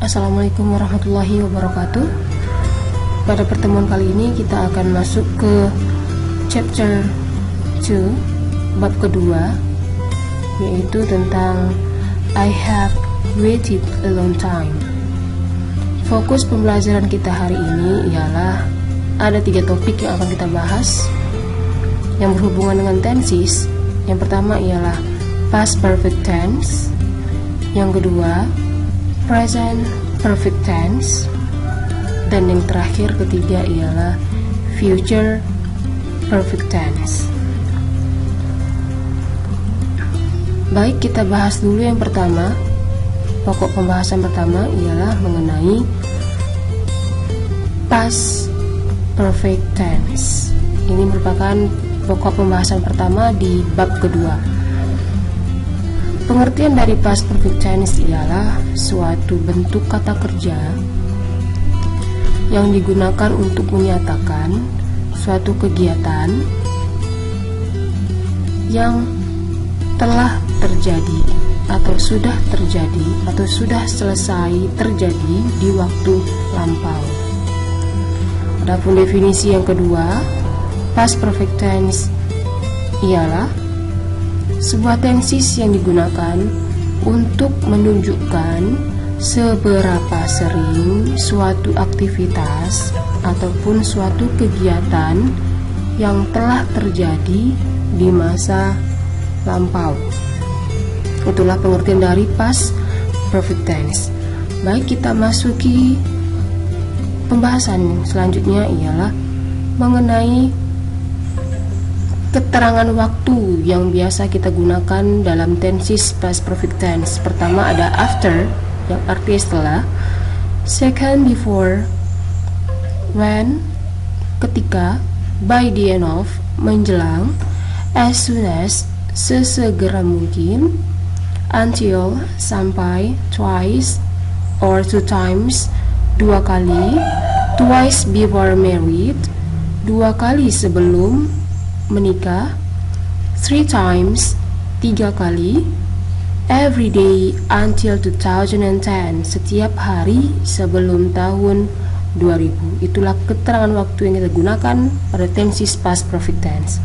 Assalamualaikum warahmatullahi wabarakatuh. Pada pertemuan kali ini kita akan masuk ke chapter 2, bab kedua, yaitu tentang I have waited a long time. Fokus pembelajaran kita hari ini ialah ada 3 topik yang akan kita bahas yang berhubungan dengan tenses. Yang pertama ialah past perfect tense, yang kedua present perfect tense, dan yang terakhir ketiga ialah future perfect tense. Baik, kita bahas dulu yang pertama. Pokok pembahasan pertama ialah mengenai past perfect tense. Ini merupakan pokok pembahasan pertama di bab kedua. Pengertian dari past perfect tense ialah suatu bentuk kata kerja yang digunakan untuk menyatakan suatu kegiatan yang telah terjadi atau sudah terjadi atau sudah selesai terjadi di waktu lampau. Adapun definisi yang kedua, past perfect tense ialah sebuah tenses yang digunakan untuk menunjukkan seberapa sering suatu aktivitas ataupun suatu kegiatan yang telah terjadi di masa lampau. Itulah pengertian dari past perfect tense. Baik, kita masuki pembahasan selanjutnya ialah mengenai keterangan waktu yang biasa kita gunakan dalam tenses past perfect tense. Pertama ada after, yang artinya setelah. Second, before, when, ketika, by the end of, menjelang, as soon as, sesegera mungkin, until, sampai, twice, or 2 times, 2 kali, twice before married, 2 kali sebelum menikah, 3 times, 3 kali, every day until 2010, setiap hari sebelum tahun 2000. Itulah keterangan waktu yang kita gunakan pada tenses past perfect tense.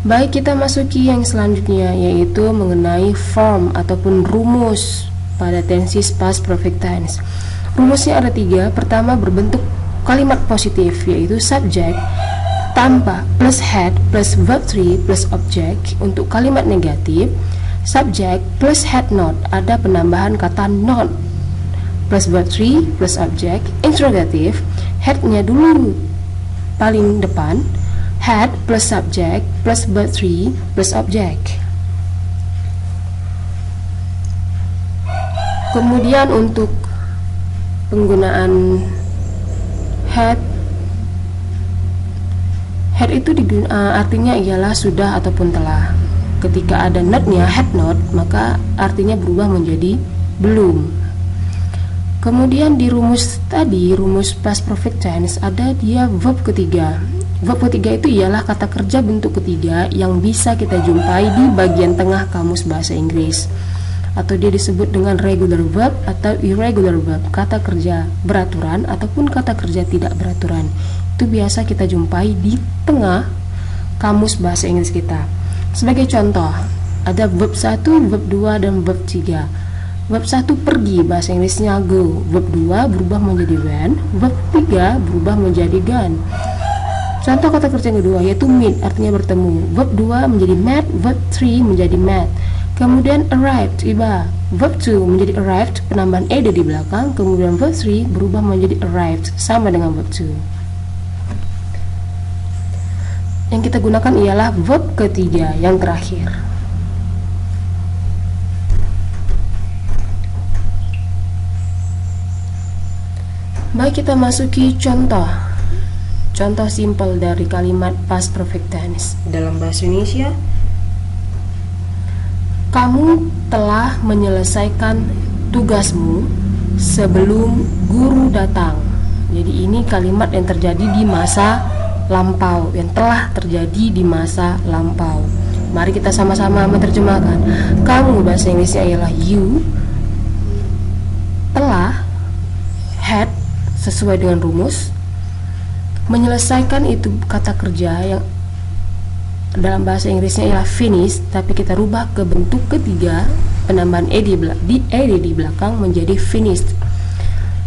Baik, kita masuki yang selanjutnya, yaitu mengenai form ataupun rumus pada tenses past perfect tense. Rumusnya ada 3. Pertama, berbentuk kalimat positif, yaitu subject tambah plus head plus verb 3 plus object. Untuk kalimat negatif, subject plus head not, ada penambahan kata not, plus verb 3 plus object. Interrogatif, headnya dulu paling depan, head plus subject plus verb 3 plus object. Kemudian untuk penggunaan head itu artinya ialah sudah ataupun telah. Ketika ada notnya, had not, maka artinya berubah menjadi belum. Kemudian di rumus tadi, rumus past perfect tense, ada dia verb ketiga. Verb ketiga itu ialah kata kerja bentuk ketiga yang bisa kita jumpai di bagian tengah kamus bahasa Inggris, atau dia disebut dengan regular verb atau irregular verb, kata kerja beraturan ataupun kata kerja tidak beraturan. Itu biasa kita jumpai di tengah kamus bahasa Inggris kita. Sebagai contoh, ada verb 1, verb 2, dan verb 3. Verb 1 pergi, bahasa Inggrisnya go. Verb 2 berubah menjadi went. Verb 3 berubah menjadi gone. Contoh kata kerja yang kedua yaitu meet, artinya bertemu. Verb 2 menjadi met, verb 3 menjadi met. Kemudian arrived, tiba. Verb 2 menjadi arrived, penambahan ed di belakang. Kemudian verb 3 berubah menjadi arrived, sama dengan verb 2. Yang kita gunakan ialah verb ketiga, yang terakhir. Baik, kita masuki contoh simpel dari kalimat past perfect tense dalam bahasa Indonesia. Kamu telah menyelesaikan tugasmu sebelum guru datang. Jadi ini kalimat yang terjadi di masa lampau, yang telah terjadi di masa lampau. Mari kita sama-sama menerjemahkan. Kamu, bahasa Inggrisnya ialah you, telah sesuai dengan rumus. Menyelesaikan itu kata kerja yang dalam bahasa Inggrisnya ialah finish, tapi kita rubah ke bentuk ketiga, penambahan ed di belakang menjadi finished.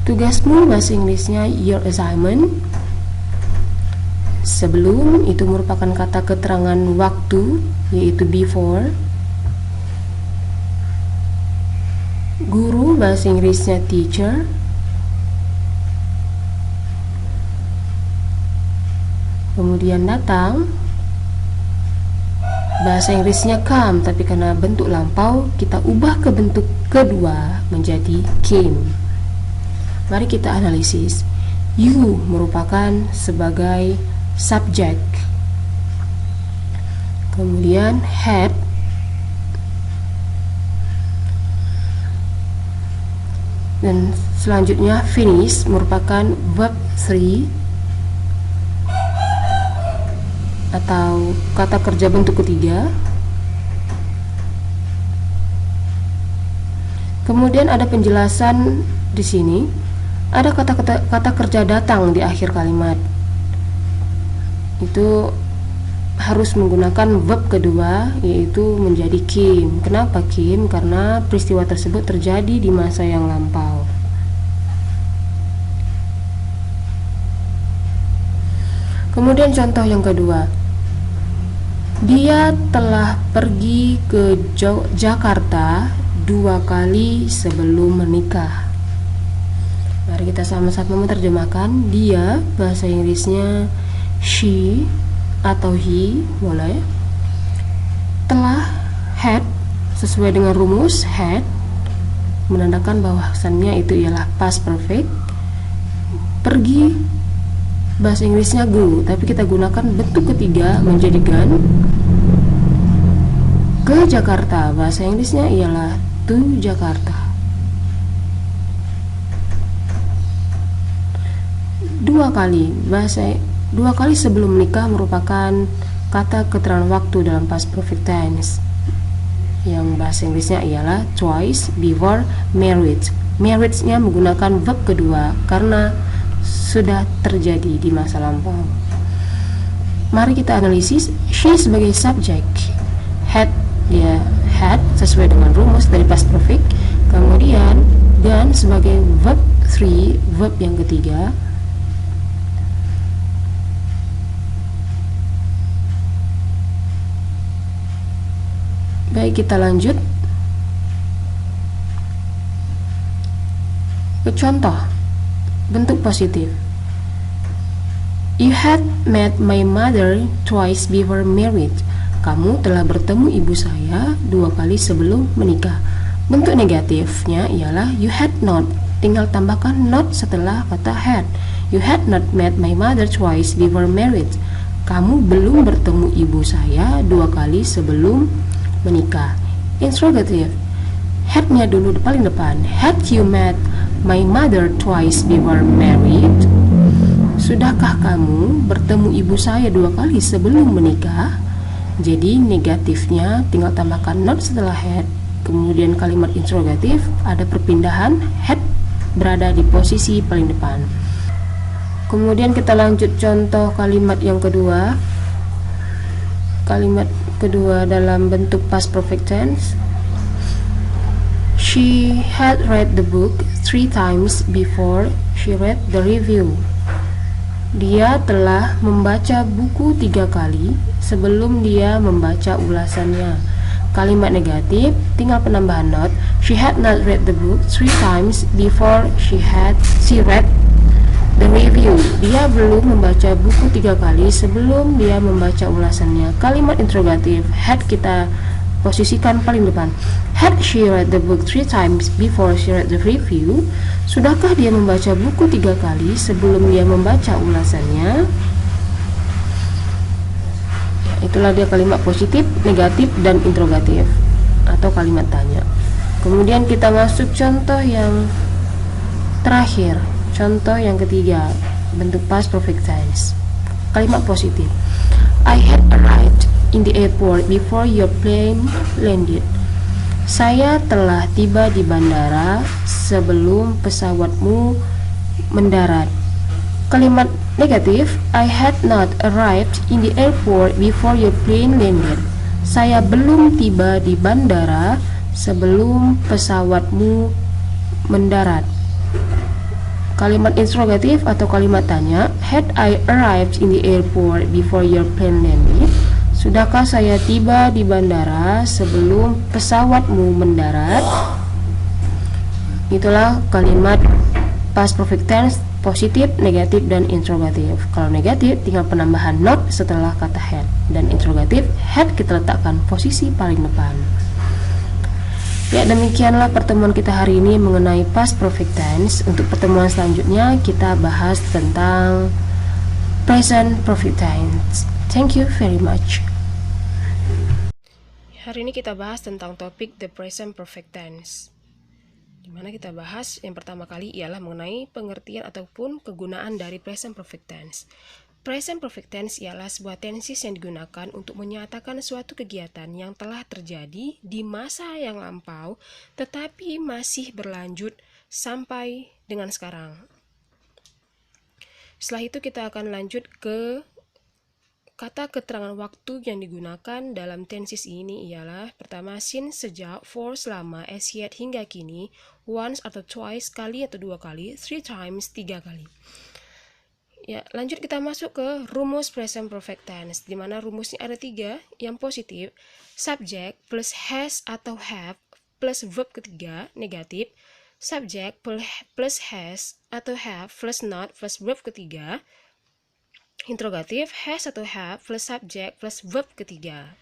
Tugasmu bahasa Inggrisnya your assignment. Sebelum itu merupakan kata keterangan waktu, yaitu before. Guru bahasa Inggrisnya teacher. Kemudian datang, bahasa Inggrisnya come, tapi karena bentuk lampau kita ubah ke bentuk kedua menjadi came. Mari kita analisis. You merupakan sebagai subjek, kemudian had, dan selanjutnya finish merupakan verb 3 atau kata kerja bentuk ketiga. Kemudian ada penjelasan di sini, ada kata kerja datang di akhir kalimat. Itu harus menggunakan verb kedua, yaitu menjadi came. Kenapa came? Karena peristiwa tersebut terjadi di masa yang lampau. Kemudian contoh yang kedua, dia telah pergi ke Jakarta 2 kali sebelum menikah. Mari kita sama-sama menerjemahkan. Dia bahasa Inggrisnya she atau he, boleh. Telah, had, sesuai dengan rumus had, menandakan bahwasannya itu ialah past perfect. Pergi, bahasa Inggrisnya go, tapi kita gunakan bentuk ketiga menjadi gone. Ke Jakarta, bahasa Inggrisnya ialah to Jakarta. 2 kali, 2 kali sebelum menikah merupakan kata keterangan waktu dalam past perfect tense, yang bahasa Inggrisnya ialah twice before marriage. Marriage-nya menggunakan verb kedua karena sudah terjadi di masa lampau. Mari kita analisis. She sebagai subjek, had, dia had sesuai dengan rumus dari past perfect. Kemudian gone sebagai verb 3, verb yang ketiga. Baik, kita lanjut ke contoh bentuk positif. You had met my mother twice before marriage. Kamu telah bertemu ibu saya 2 kali sebelum menikah. Bentuk negatifnya ialah you had not. Tinggal tambahkan not setelah kata had. You had not met my mother twice before marriage. Kamu belum bertemu ibu saya 2 kali sebelum menikah. Interrogative, had-nya dulu paling depan. Had you met my mother twice before married? Sudahkah kamu bertemu ibu saya 2 kali sebelum menikah? Jadi negatifnya tinggal tambahkan not setelah had. Kemudian kalimat interrogatif ada perpindahan, had berada di posisi paling depan. Kemudian kita lanjut contoh kalimat yang kedua. Kalimat kedua dalam bentuk past perfect tense. She had read the book 3 times before she read the review. Dia telah membaca buku 3 kali sebelum dia membaca ulasannya. Kalimat negatif tinggal penambahan not. She had not read the book 3 times before she read the review. Dia belum membaca buku 3 kali sebelum dia membaca ulasannya. Kalimat interrogatif, had kita posisikan paling depan. Had she read the book 3 times before she read the review? Sudahkah dia membaca buku 3 kali sebelum dia membaca ulasannya? Ya, itulah dia kalimat positif, negatif, dan interrogatif atau kalimat tanya. Kemudian kita masuk contoh yang terakhir. Contoh yang ketiga, bentuk past perfect tense. Kalimat positif. I had arrived in the airport before your plane landed. Saya telah tiba di bandara sebelum pesawatmu mendarat. Kalimat negatif, I had not arrived in the airport before your plane landed. Saya belum tiba di bandara sebelum pesawatmu mendarat. Kalimat interrogatif atau kalimat tanya, had I arrived in the airport before your plane landed? Sudahkah saya tiba di bandara sebelum pesawatmu mendarat? Itulah kalimat past perfect tense, positif, negatif, dan interrogatif. Kalau negatif, tinggal penambahan not setelah kata had. Dan interrogatif, had kita letakkan posisi paling depan. Ya, demikianlah pertemuan kita hari ini mengenai past perfect tense. Untuk pertemuan selanjutnya, kita bahas tentang present perfect tense. Thank you very much. Hari ini kita bahas tentang topik the present perfect tense, di mana kita bahas yang pertama kali ialah mengenai pengertian ataupun kegunaan dari present perfect tense. Present perfect tense ialah sebuah tenses yang digunakan untuk menyatakan suatu kegiatan yang telah terjadi di masa yang lampau tetapi masih berlanjut sampai dengan sekarang. Setelah itu kita akan lanjut ke kata keterangan waktu yang digunakan dalam tenses ini ialah pertama since, sejak, for, selama, as yet, hingga kini, once atau twice, sekali atau dua kali, three times, tiga kali. Ya, lanjut kita masuk ke rumus present perfect tense, di mana rumusnya ada tiga. Yang positif, subject plus has atau have plus verb ketiga, negatif, subject plus has atau have plus not plus verb ketiga, interrogatif, has atau have plus subject plus verb ketiga.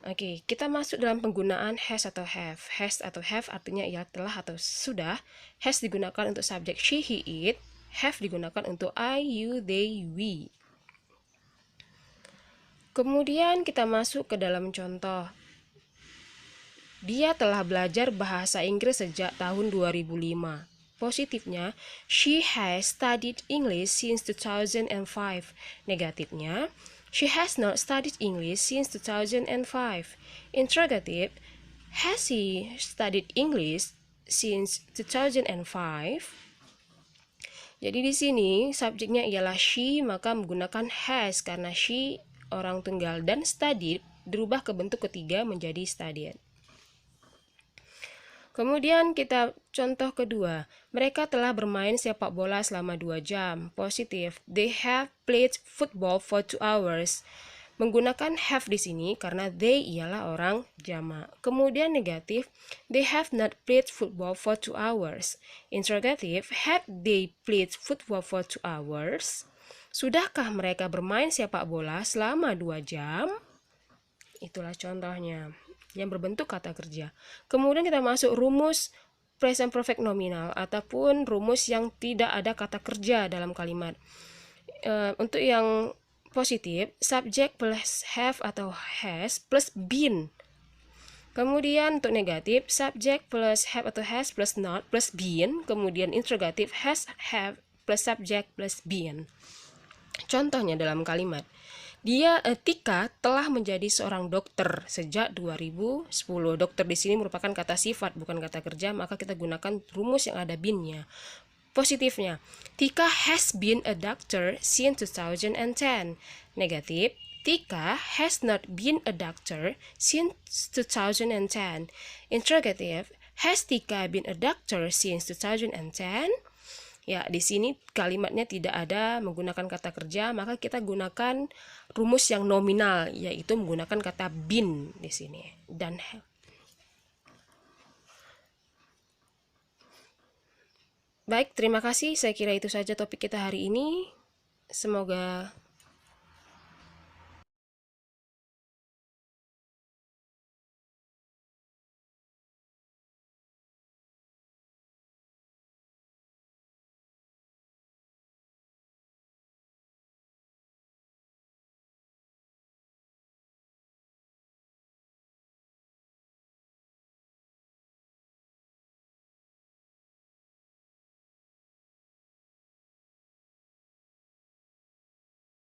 Oke, kita masuk dalam penggunaan has atau have. Has atau have artinya ia telah atau sudah. Has digunakan untuk subjek she, he, it. Have digunakan untuk I, you, they, we. Kemudian kita masuk ke dalam contoh. Dia telah belajar bahasa Inggris sejak tahun 2005. Positifnya, she has studied English since 2005. Negatifnya, she has not studied English since 2005. Interrogative, has he studied English since 2005? Jadi di sini subjeknya ialah she, maka menggunakan has karena she orang tunggal, dan studied dirubah ke bentuk ketiga menjadi studied. Kemudian kita contoh kedua, mereka telah bermain sepak bola selama 2 jam. Positif, they have played football for 2 hours. Menggunakan have di sini karena they ialah orang jamak. Kemudian negatif, they have not played football for 2 hours. Interrogative, have they played football for 2 hours? Sudahkah mereka bermain sepak bola selama 2 jam? Itulah contohnya yang berbentuk kata kerja. Kemudian kita masuk rumus present perfect nominal ataupun rumus yang tidak ada kata kerja dalam kalimat. Untuk yang positif, subject plus have atau has plus been. Kemudian untuk negatif, subject plus have atau has plus not plus been. Kemudian interrogatif, has, have plus subject plus been. Contohnya dalam kalimat, Tika telah menjadi seorang dokter sejak 2010. Dokter di sini merupakan kata sifat bukan kata kerja, maka kita gunakan rumus yang ada been-nya. Positifnya, Tika has been a doctor since 2010. Negatif, Tika has not been a doctor since 2010. Interrogative, has Tika been a doctor since 2010? Ya, di sini kalimatnya tidak ada menggunakan kata kerja, maka kita gunakan rumus yang nominal, yaitu menggunakan kata been di sini dan have. Baik, terima kasih. Saya kira itu saja topik kita hari ini. Semoga